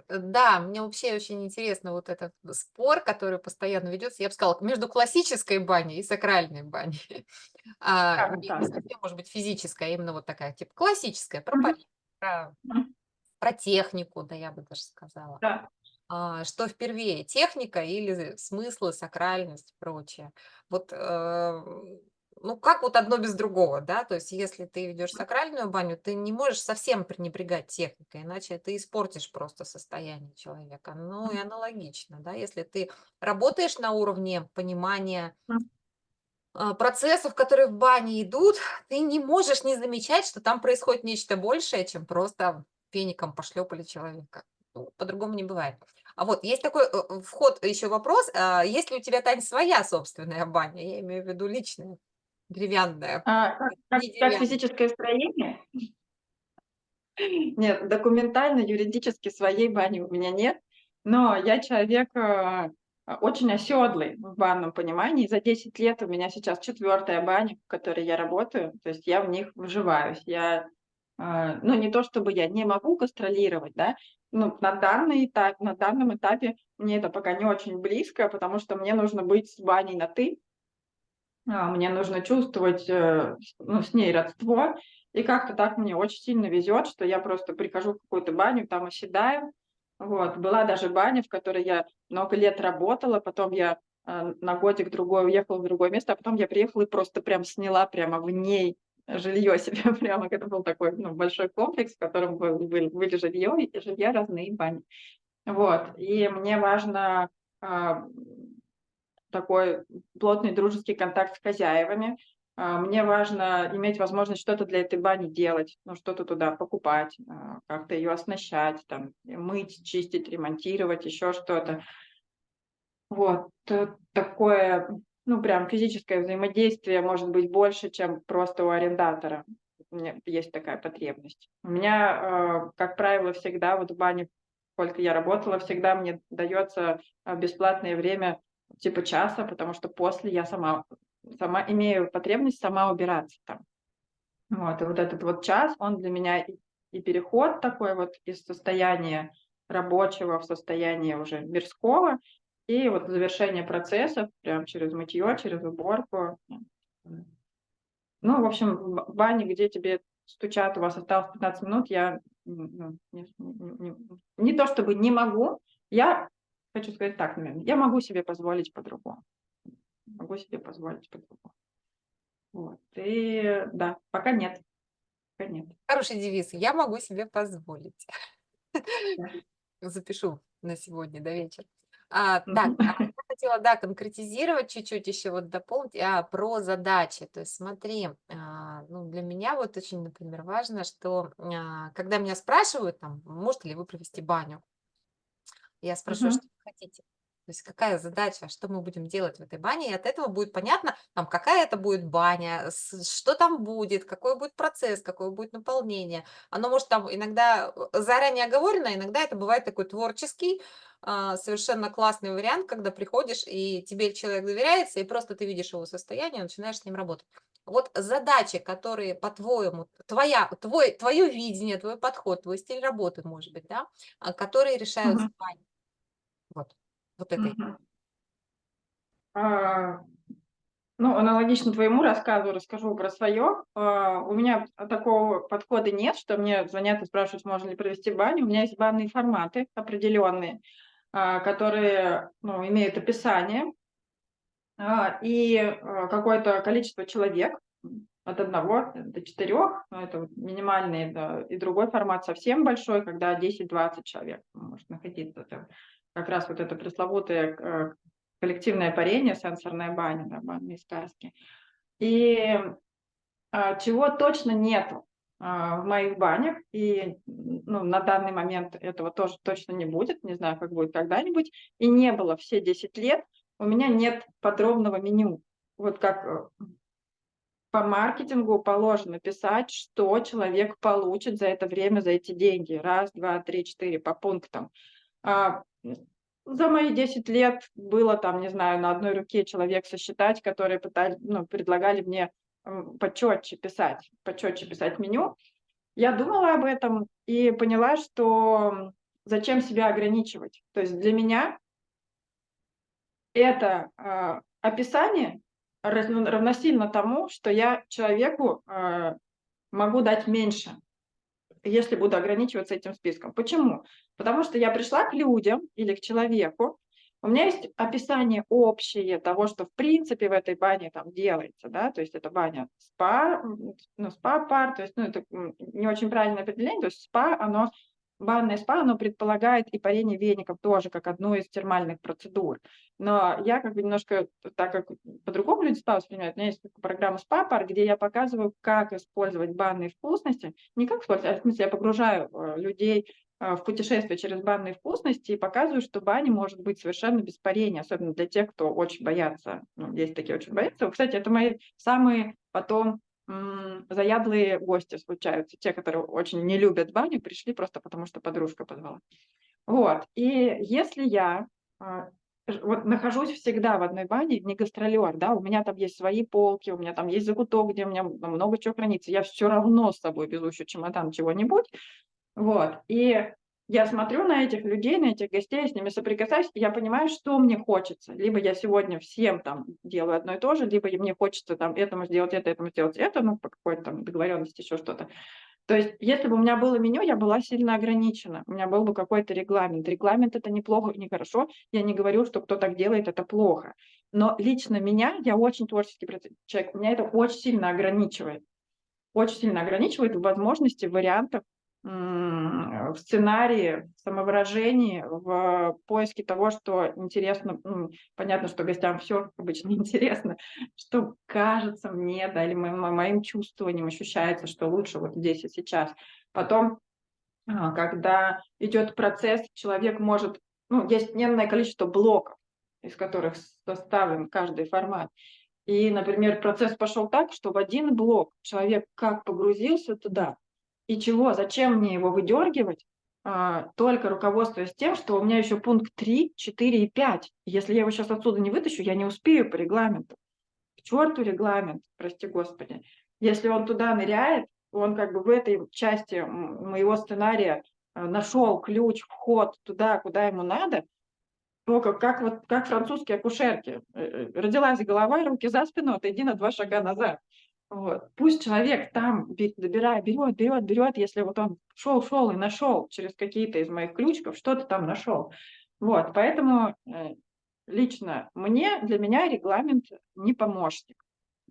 Да, мне вообще очень интересно вот этот спор, который постоянно ведется, я бы сказала, между классической баней и сакральной баней. Не Так. совсем, может быть, физическая, а именно вот такая, типа классическая, про Мгм. порядок, про Мгм. про технику, да, я бы даже сказала. Да. Что впервые: техника или смыслы, сакральность, прочее. Вот, ну, как вот одно без другого, да? То есть если ты ведешь сакральную баню, ты не можешь совсем пренебрегать техникой, иначе ты испортишь просто состояние человека. Ну и аналогично, да, если ты работаешь на уровне понимания, Мгм. процессов, которые в бане идут, ты не можешь не замечать, что там происходит нечто большее, чем просто феником пошлепали человека. Ну, по-другому не бывает. А вот есть такой вход, еще вопрос. Есть ли у тебя, Тань, своя собственная баня? Я имею в виду личная, деревянная, не Как деревянная. физическое строение? Нет, документально, юридически своей бани у меня нет, но я человек, очень оседлый в банном понимании. За 10 лет у меня сейчас четвертая баня, в которой я работаю, то есть я в них вживаюсь. Ну, не то чтобы я не могу гастролировать, да, ну, на данном этапе мне это пока не очень близко, потому что мне нужно быть с баней на «ты». Мне нужно чувствовать, ну, с ней родство. И как-то так мне очень сильно везет, что я просто прихожу в какую-то баню, там оседаю. Вот. Была даже баня, в которой я много лет работала, потом я на годик-другой уехала в другое место, а потом я приехала и просто прям сняла прямо в ней жилье себе прямо. Это был такой, ну, большой комплекс, в котором были жилье, и жилья разные бани. Вот. И мне важно а, такой плотный дружеский контакт с хозяевами. Мне важно иметь возможность что-то для этой бани делать, ну, что-то туда покупать, как-то ее оснащать, там, мыть, чистить, ремонтировать, еще что-то. Вот, такое, ну, прям физическое взаимодействие может быть больше, чем просто у арендатора. У меня есть такая потребность. У меня, как правило, всегда вот в бане, сколько я работала, всегда мне дается бесплатное время типа часа, потому что после я сама имею потребность сама убираться там. Вот, и вот этот вот час, он для меня и переход такой вот из состояния рабочего в состояние уже мирского, и вот завершение процессов прям через мытье, через уборку. Ну, в общем, в бане, где тебе стучат, у вас осталось 15 минут, я, ну, не то чтобы не могу, я хочу сказать так, наверно, я могу себе позволить по-другому. Могу себе позволить по-другому. Вот, и да, пока нет, пока нет. Хороший девиз: "Я могу себе позволить". Да. Запишу на сегодня до вечера. Так, Мгм. я хотела, да, конкретизировать чуть-чуть, еще вот дополнить, про задачи. То есть смотри, ну, для меня вот очень, например, важно, что, когда меня спрашивают, там, можете ли вы провести баню, я спрашиваю: Мгм. "Что вы хотите?" То есть какая задача, что мы будем делать в этой бане, и от этого будет понятно, там, какая это будет баня, что там будет, какой будет процесс, какое будет наполнение. Оно может там иногда заранее оговорено, иногда это бывает такой творческий, совершенно классный вариант, когда приходишь, и тебе человек доверяется, и просто ты видишь его состояние, начинаешь с ним работать. Вот задачи, которые, по-твоему, твое видение, твой подход, твой стиль работы, может быть, да, которые решаются Мгм. в бане. Вот. Вот этой. Мгм. А, ну, аналогично твоему рассказу расскажу про свое. У меня такого подхода нет, что мне звонят и спрашивают, можно ли провести баню. У меня есть банные форматы определенные, которые, ну, имеют описание, какое-то количество человек, от 1 до 4, ну, это вот минимальный, да, и другой формат совсем большой, когда 10-20 человек может находиться. Это как раз вот это пресловутое, коллективное парение, сенсорная баня, да, банные сказки. И, чего точно нету, в моих банях, ну, на данный момент этого тоже точно не будет, не знаю, как будет когда-нибудь, и не было все 10 лет, у меня нет подробного меню. Вот как, по маркетингу положено писать, что человек получит за это время, за эти деньги. Раз, 2, 3, 4 по пунктам. А, за мои 10 лет было там, не знаю, на одной руке человек сосчитать, которые ну, предлагали мне, почетче писать меню. Я думала об этом и поняла, что зачем себя ограничивать? То есть для меня это описание равносильно тому, что я человеку могу дать меньше, если буду ограничиваться этим списком. Почему? Потому что я пришла к людям или к человеку, у меня есть описание общее того, что в принципе в этой бане там делается, да, то есть это баня спа, ну, спа-пар, то есть, ну, это не очень правильное определение, то есть спа, оно, банное спа, оно предполагает и парение веников тоже как одну из термальных процедур. Но я как бы немножко, так как по-другому люди спа воспринимают, у меня есть программа спа-пар, где я показываю, как использовать банные вкусности, не как использовать, а в смысле я погружаю людей в путешествие через банные вкусности и показываю, что баня может быть совершенно без парения, особенно для тех, кто очень боятся. Ну, есть такие очень боятся. Кстати, это мои самые потом заядлые гости случаются. Те, которые очень не любят баню, пришли просто потому, что подружка позвала. Вот. И если я вот нахожусь всегда в одной бане, не гастролер, да, у меня там есть свои полки, у меня там есть закуток, где у меня много чего хранится, я все равно с собой везу еще чемодан чего-нибудь, вот. И я смотрю на этих людей, на этих гостей, я с ними соприкасаюсь, и я понимаю, что мне хочется. Либо я сегодня всем там делаю одно и то же, либо мне хочется там этому сделать это, этому сделать это, ну, по какой-то там договоренности, еще что-то. То есть, если бы у меня было меню, я была сильно ограничена. У меня был бы какой-то регламент. Регламент это неплохо и нехорошо. Я не говорю, что кто так делает, это плохо. Но лично меня, я очень творческий человек, меня это очень сильно ограничивает. Очень сильно ограничивает в возможности вариантов, в сценарии, в самовыражении, в поиске того, что интересно. Понятно, что гостям все обычно интересно, что кажется мне, да, или моим чувствованием ощущается, что лучше вот здесь и сейчас. Потом, когда идет процесс, человек может, ну, есть ненное количество блоков, из которых составлен каждый формат. И, например, процесс пошел так, что в один блок человек как погрузился туда, и чего, зачем мне его выдергивать, только руководствуясь тем, что у меня еще пункт 3, 4 и 5. Если я его сейчас отсюда не вытащу, я не успею по регламенту. К черту регламент, прости господи. Если он туда ныряет, он как бы в этой части моего сценария нашел ключ, вход туда, куда ему надо, только как вот как французские акушерки. Родилась голова, руки за спину, отойди на 2 шага назад. Вот. Пусть человек там берет, если вот он шел и нашел через какие-то из моих ключиков, что-то там нашел. Вот, поэтому лично для меня регламент не помощник.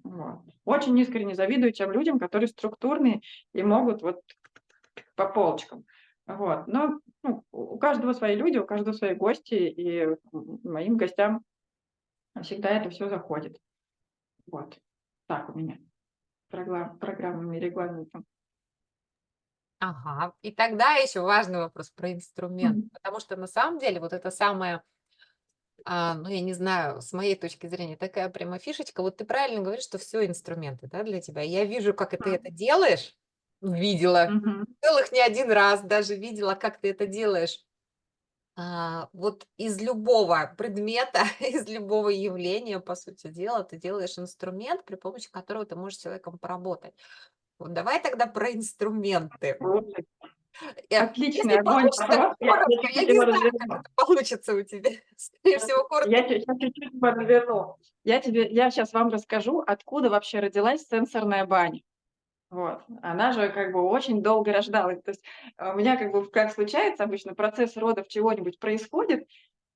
Вот. Очень искренне завидую тем людям, которые структурные и могут вот по полочкам. Вот. Но ну, у каждого свои люди, у каждого свои гости, и моим гостям всегда это все заходит. Вот. Так у меня программами, регламентом. Ага. И тогда еще важный вопрос про инструмент, Мгм. потому что на самом деле вот это самое, ну, я не знаю, с моей точки зрения, такая прямо фишечка. Вот ты правильно говоришь, что все инструменты, да, для тебя. Я вижу, как ты это делаешь, видела, Мгм. целых не один раз даже видела, как ты это делаешь. Вот из любого предмета, из любого явления, по сути дела, ты делаешь инструмент, при помощи которого ты можешь с человеком поработать. Вот давай тогда про инструменты. Вот. Если Отличный огонь получится вопрос. Я коротко, я чуть-чуть не его знаю, как разверну. это получится у тебя. Скорее всего, коротко. Я щас чуть-чуть его разверну. Я сейчас вам расскажу, откуда вообще родилась сенсорная баня. Вот. Она же как бы очень долго рождалась. То есть у меня как бы, как случается обычно, процесс родов чего-нибудь происходит,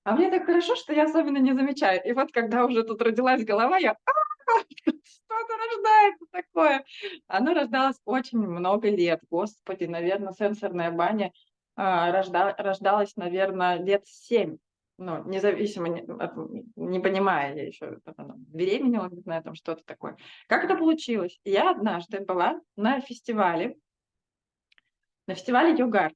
а мне так хорошо, что я особенно не замечаю. И вот когда уже тут родилась голова, я: что-то рождается такое. Оно рождалось очень много лет. Господи, наверное, сенсорная баня рождалась, наверное, лет 7. Ну, независимо, не понимая, я еще беременела, не знаю, там что-то такое. Как это получилось? Я однажды была на фестивале Йогарт.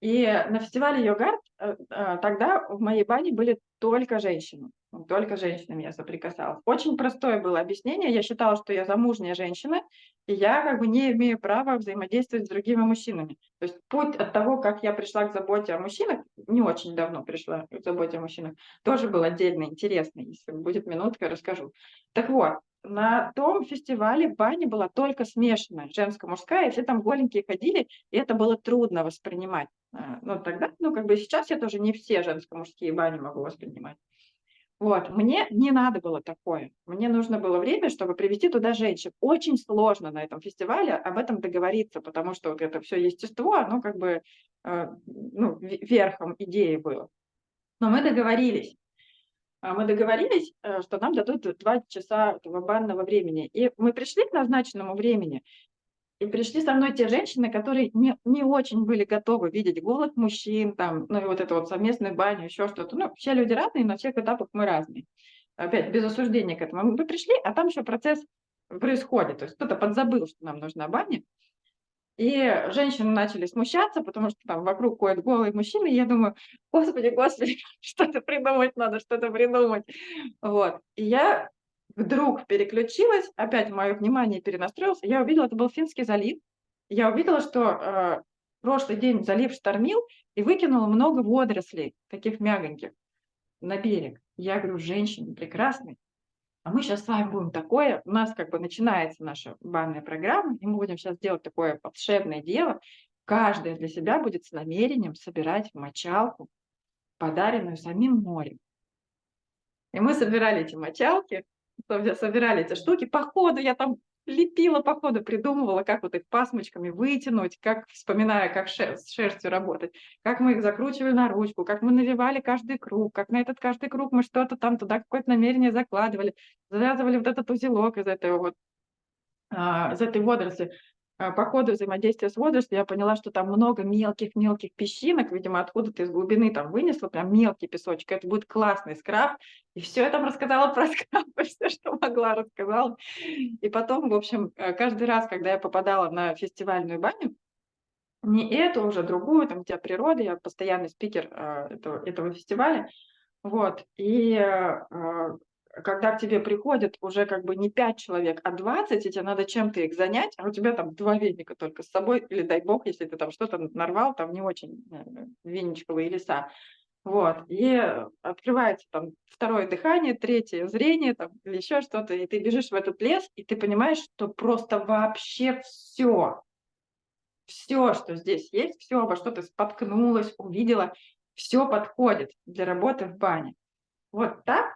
И на фестивале "Йогарт", тогда в моей бане были только женщины. Только с женщинами я соприкасалась. Очень простое было объяснение. Я считала, что я замужняя женщина, и я как бы не имею права взаимодействовать с другими мужчинами. То есть путь от того, как я пришла к заботе о мужчинах, не очень давно пришла к заботе о мужчинах, тоже был отдельно интересный. Если будет минутка, расскажу. Так вот, на том фестивале баня была только смешанная, женско-мужская, и все там голенькие ходили, и это было трудно воспринимать. Ну, тогда, ну, как бы сейчас я тоже не все женско-мужские бани могу воспринимать. Вот, мне не надо было такое. Мне нужно было время, чтобы привести туда женщин. Очень сложно на этом фестивале об этом договориться, потому что вот это все естество, оно как бы, ну, верхом идеи было. Но мы договорились, что нам дадут 2 часа этого банного времени. И мы пришли к назначенному времени, и пришли со мной те женщины, которые не очень были готовы видеть голых мужчин, там, ну и вот эту вот совместную баню, еще что-то. Ну, все люди разные, на всех этапах мы разные. Опять, без осуждения к этому. Мы пришли, а там еще процесс происходит. То есть кто-то подзабыл, что нам нужна баня. И женщины начали смущаться, потому что там вокруг ходят голые мужчины. И я думаю: "Господи, господи, что-то придумать надо, что-то придумать". Вот. И я вдруг переключилась, опять мое внимание перенастроилось. Я увидела, это был Финский залив. Я увидела, что, прошлый день залив штормил и выкинул много водорослей, таких мягоньких, на берег. Я говорю: "Женщины прекрасные, а мы сейчас с вами будем такое, у нас как бы начинается наша банная программа, и мы будем сейчас делать такое волшебное дело. Каждая для себя будет с намерением собирать мочалку, подаренную самим морем". И мы собирали эти мочалки, собирали эти штуки. По ходу я там лепила, по ходу придумывала, как вот их пасмочками вытянуть, как, вспоминая, как с шерстью работать, как мы их закручивали на ручку, как мы навивали каждый круг, как на этот каждый круг мы что-то там туда, какое-то намерение закладывали, завязывали вот этот узелок из этого вот из этой водоросли. По ходу взаимодействия с водорослью я поняла, что там много мелких-мелких песчинок, видимо, откуда-то из глубины там вынесла прям мелкий песочек. Это будет классный скраб. И все я там рассказала про скраб, все, что могла, рассказала. И потом, в общем, каждый раз, когда я попадала на фестивальную баню, не эту, уже другую, там, где природа, я постоянный спикер этого фестиваля, вот, и, когда к тебе приходят уже как бы не 5 человек, а 20, и тебе надо чем-то их занять, а у тебя там 2 веника только с собой, или дай бог, если ты там что-то нарвал, там не очень, веничковые леса. Вот, и открывается там второе дыхание, третье зрение там или еще что-то, и ты бежишь в этот лес, и ты понимаешь, что просто вообще все, что здесь есть, все, обо что ты споткнулась, увидела, все подходит для работы в бане. Вот так.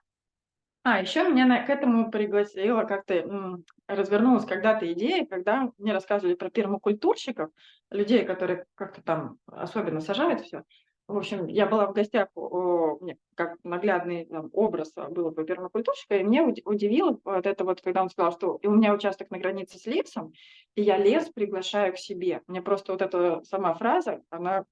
Еще меня к этому пригласила как-то, развернулась когда-то идея, когда мне рассказывали про пермакультурщиков, людей, которые как-то там особенно сажают все. В общем, я была в гостях, мне как наглядный там образ был бы пермакультурщика, и мне удивило вот это вот, когда он сказал, что и у меня участок на границе с лесом, и я лес приглашаю к себе. Мне просто вот эта сама фраза, она,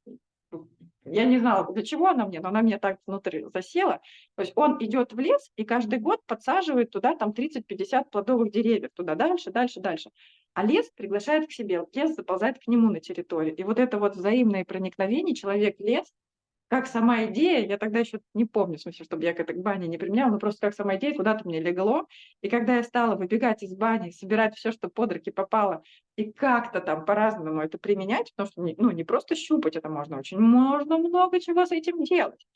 я не знала, для чего она мне, но она мне так внутрь засела. То есть он идет в лес и каждый год подсаживает туда там 30-50 плодовых деревьев, туда дальше, дальше, дальше. А лес приглашает к себе, лес заползает к нему на территорию. И вот это вот взаимное проникновение человек-лес, как сама идея, я тогда еще не помню, в смысле, чтобы я к этой бане не применяла, но просто как сама идея куда-то мне легло. И когда я стала выбегать из бани, собирать все, что под руки попало, и как-то там по-разному это применять, потому что не просто щупать это можно много чего с этим делать.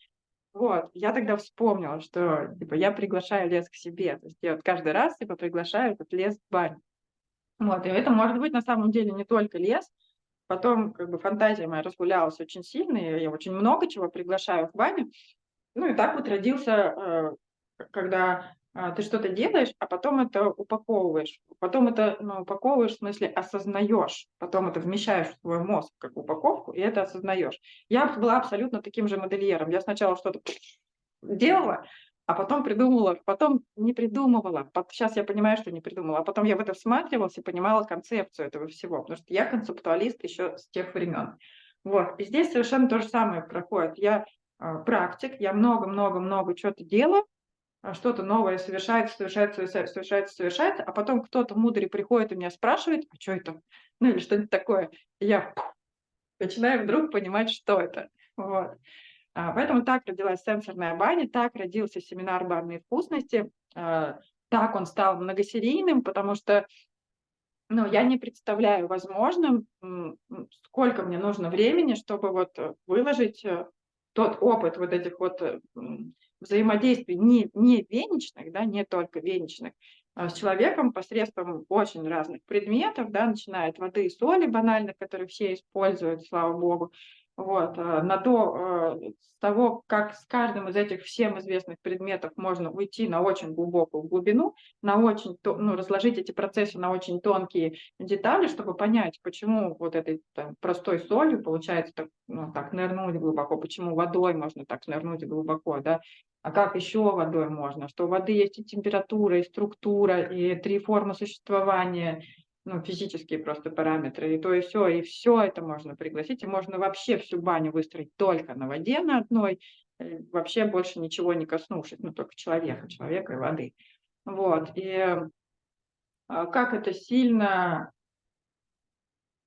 Вот, я тогда вспомнила, что типа я приглашаю лес к себе. То есть я вот каждый раз типа приглашаю этот лес в баню. Вот, и это может быть на самом деле не только лес. Потом как бы фантазия моя разгулялась очень сильно, и я очень много чего приглашаю в баню. Ну и так вот родился, когда, ты что-то делаешь, а потом это упаковываешь. Потом это, упаковываешь, в смысле осознаешь, потом это вмещаешь в свой мозг как упаковку, и это осознаешь. Я была абсолютно таким же модельером. Я сначала что-то делала, а потом придумывала, потом не придумывала. Сейчас я понимаю, что не придумала, а потом я в это всматривалась и понимала концепцию этого всего, потому что я концептуалист еще с тех времен. Вот, и здесь совершенно то же самое проходит. Я практик, я много-много-много чё-то делаю, что-то новое совершается, а потом кто-то мудрый приходит и меня спрашивает: "А чё это?" Ну, или что-нибудь такое. И я начинаю вдруг понимать, что это. Вот. Поэтому так родилась сенсорная баня, так родился семинар "Банные вкусности", так он стал многосерийным, потому что, я не представляю возможным, сколько мне нужно времени, чтобы вот, выложить, тот опыт вот этих вот, взаимодействий не веничных, да, не только веничных, с человеком посредством очень разных предметов, да, начиная от воды и соли банальных, которые все используют, слава богу. Вот, с того, как с каждым из этих всем известных предметов можно уйти на очень глубокую глубину, разложить эти процессы на очень тонкие детали, чтобы понять, почему вот этой там, простой солью получается так, ну, так нырнуть глубоко, почему водой можно так нырнуть глубоко, да, а как еще водой можно? Что у воды есть и температура, и структура, и 3 формы существования, ну, физические просто параметры, и то, и все это можно пригласить, и можно вообще всю баню выстроить только на воде на одной, вообще больше ничего не коснувшись, ну, только человека и воды. Вот, как это сильно,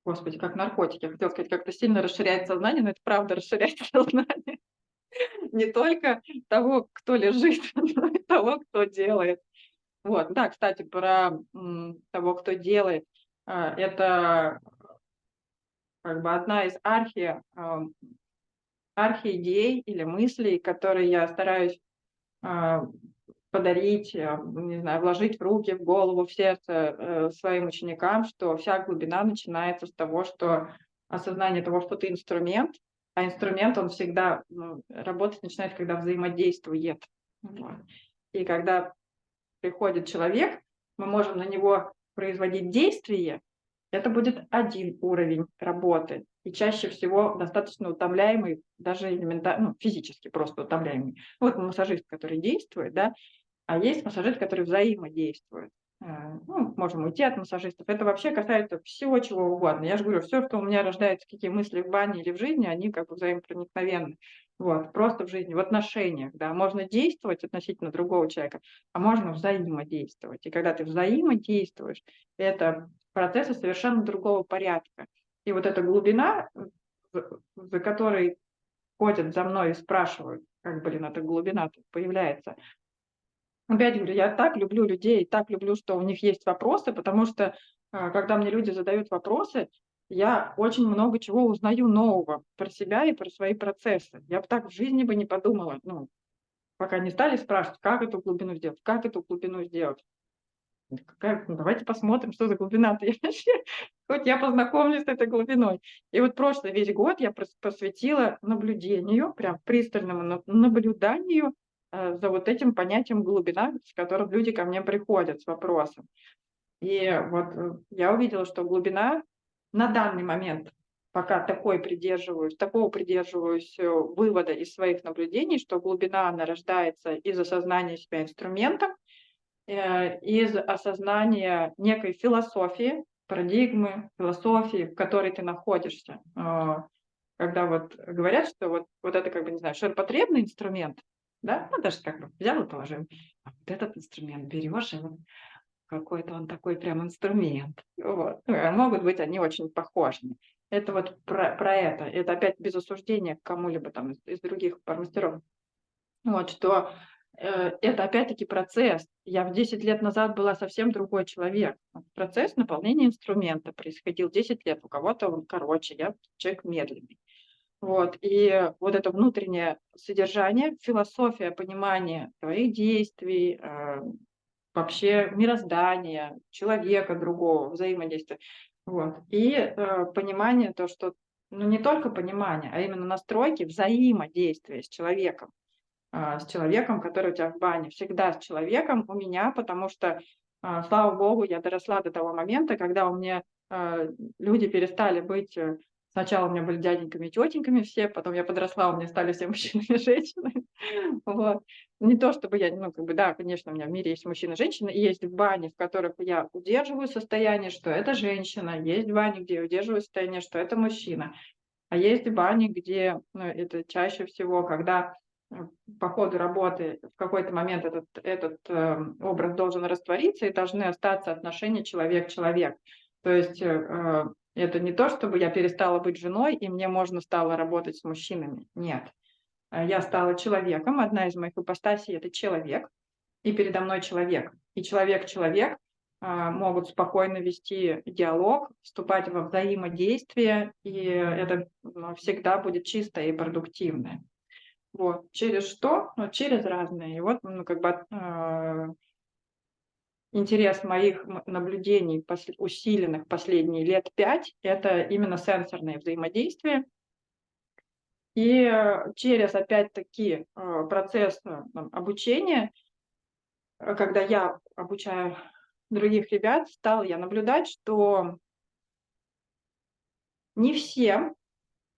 господи, как наркотики, я хотела сказать, как это сильно расширяет сознание, но это правда расширяет сознание. Не только того, кто лежит, но и того, кто делает. Вот, да, кстати, про, того, кто делает. Это как бы одна из архиидей или мыслей, которые я стараюсь, а, подарить, не знаю, вложить в руки, в голову, в сердце, своим ученикам, что вся глубина начинается с того, что осознание того, что ты инструмент, а инструмент, он всегда, работать начинает, когда взаимодействует. Вот. И когда приходит человек, мы можем на него производить действие, это будет один уровень работы. И чаще всего достаточно утомляемый, даже физически просто утомляемый. Вот массажист, который действует, да, а есть массажист, который взаимодействует. Можем уйти от массажистов. Это вообще касается всего чего угодно. Я же говорю, все, что у меня рождается, какие мысли в бане или в жизни, они как бы взаимопроникновенны. Вот, просто в жизни, в отношениях, да. Можно действовать относительно другого человека, а можно взаимодействовать. И когда ты взаимодействуешь, это процессы совершенно другого порядка. И вот эта глубина, за которой ходят за мной и спрашивают, как, блин, эта глубина тут появляется, опять говорю, я так люблю людей, так люблю, что у них есть вопросы, потому что, когда мне люди задают вопросы, я очень много чего узнаю нового про себя и про свои процессы. Я бы так в жизни бы не подумала, пока не стали спрашивать, как эту глубину сделать, как эту глубину сделать. Давайте посмотрим, что за глубина-то. Хоть я познакомлюсь с этой глубиной. И вот прошлый весь год я посвятила наблюдению, прям пристальному наблюданию за вот этим понятием глубина, с которым люди ко мне приходят с вопросом. И вот я увидела, что глубина на данный момент, пока такого придерживаюсь вывода из своих наблюдений, что глубина, она рождается из осознания себя инструментом, из осознания некой философии, парадигмы, философии, в которой ты находишься. Когда вот говорят, что вот это как бы, не знаю, ширпотребный инструмент, да, ну, даже как бы взял и положил. А вот этот инструмент берешь, и вот какой-то он такой прям инструмент. Вот. Могут быть они очень похожими. Это вот про это. Это опять без осуждения к кому-либо там из других мастеров. Вот, что это опять-таки процесс. Я в 10 лет назад была совсем другой человек. Процесс наполнения инструмента происходил 10 лет. У кого-то он короче, я человек медленный. Вот, и вот это внутреннее содержание, философия понимания твоих действий, вообще мироздания, человека другого, взаимодействия. Вот. И понимание, то, что не только понимание, а именно настройки взаимодействия с человеком, который у тебя в бане, всегда с человеком у меня, потому что, слава богу, я доросла до того момента, когда у меня люди перестали быть. Сначала у меня были дяденьками и тетеньками все, потом я подросла, у меня стали все мужчинами и женщинами. Вот. Не то чтобы я, как бы, да, конечно, у меня в мире есть мужчина и женщина, и есть бани, в которых я удерживаю состояние, что это женщина, есть бани, где я удерживаю состояние, что это мужчина. А есть бани, где, это чаще всего, когда по ходу работы в какой-то момент этот образ должен раствориться и должны остаться отношения человек-человек. То есть это не то, чтобы я перестала быть женой, и мне можно стало работать с мужчинами. Нет. Я стала человеком, одна из моих ипостасей – это человек, и передо мной человек. И человек-человек могут спокойно вести диалог, вступать во взаимодействие, и это всегда будет чистое и продуктивное. Вот. Через что? Через разные. И вот, интерес моих наблюдений усиленных последние лет 5 — это именно сенсорное взаимодействие. И через, опять-таки, процесс там, обучения, когда я обучаю других ребят, стала я наблюдать, что не всем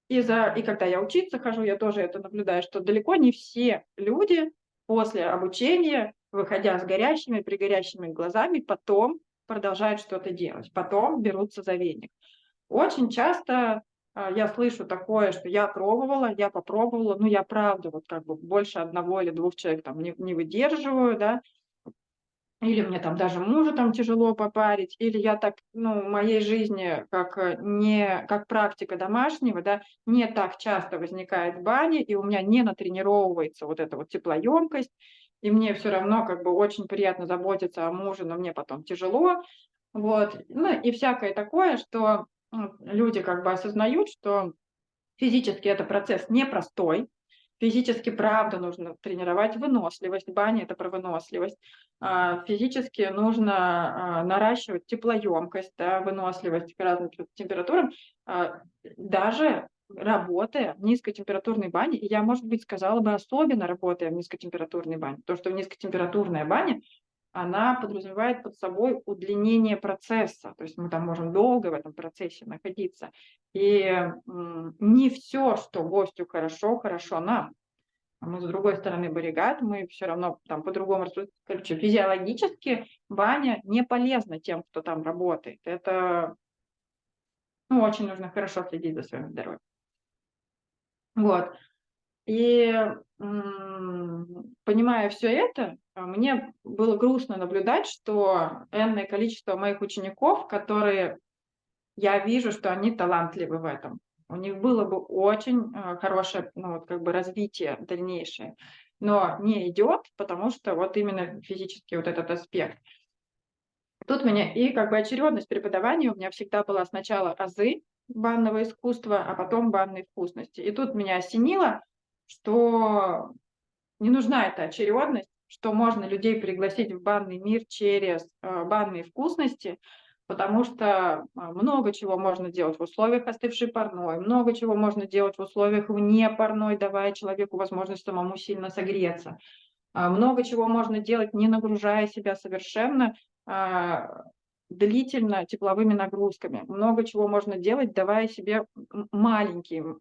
и когда я учиться хожу, я тоже это наблюдаю, что далеко не все люди после обучения, выходя с пригорящими глазами, потом продолжают что-то делать, потом берутся за веник. Очень часто, я слышу такое, что я попробовала, но я правда вот как бы больше одного или двух человек там не выдерживаю, да. Или мне там даже мужа там тяжело попарить, или я так, ну, в моей жизни как, не как практика домашнего, да, не так часто возникает в бане, и у меня не натренировывается вот эта вот теплоемкость, и мне все равно как бы очень приятно заботиться о муже, но мне потом тяжело. Вот. Ну и всякое такое, что, люди как бы осознают, что физически это процесс непростой. Физически, правда, нужно тренировать выносливость. Баня — это про выносливость. Физически нужно, наращивать теплоемкость, да, выносливость к разным температурам. Даже работая в низкотемпературной бане, и я, может быть, сказала бы, особенно работая в низкотемпературной бане, потому что в низкотемпературная баня, она подразумевает под собой удлинение процесса. То есть мы там можем долго в этом процессе находиться. И, не все, что гостю хорошо, хорошо нам. А мы, с другой стороны, баррикад, мы все равно там по-другому короче, физиологически баня не полезна тем, кто там работает. Это, ну, очень нужно хорошо следить за своим здоровьем. Вот. И, понимая все это, мне было грустно наблюдать, что энное количество моих учеников, которые я вижу, что они талантливы в этом. У них было бы очень, хорошее, ну, вот как бы развитие дальнейшее, но не идет, потому что вот именно физический вот этот аспект. Тут у меня и как бы очередность преподавания у меня всегда была: сначала азы банного искусства, а потом банные вкусности. И тут меня осенило, что не нужна эта очередность, что можно людей пригласить в банный мир через, банные вкусности, потому что, много чего можно делать в условиях остывшей парной, много чего можно делать в условиях вне парной, давая человеку возможность самому сильно согреться. Много чего можно делать, не нагружая себя совершенно, а, длительно тепловыми нагрузками. Много чего можно делать, давая себе маленькие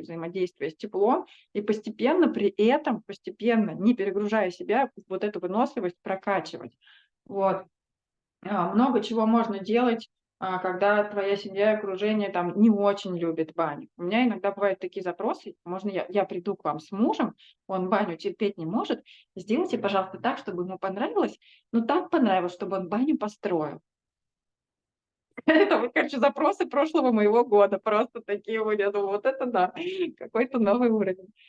взаимодействия с теплом, и постепенно при этом, постепенно, не перегружая себя, вот эту выносливость прокачивать. Вот. Много чего можно делать, когда твоя семья и окружение там не очень любит баню. У меня иногда бывают такие запросы: можно я приду к вам с мужем, он баню терпеть не может, сделайте, пожалуйста, так, чтобы ему понравилось, но так понравилось, чтобы он баню построил. Это вот, короче, запросы прошлого моего года, просто такие вот, я думаю, вот это да, какой-то новый уровень.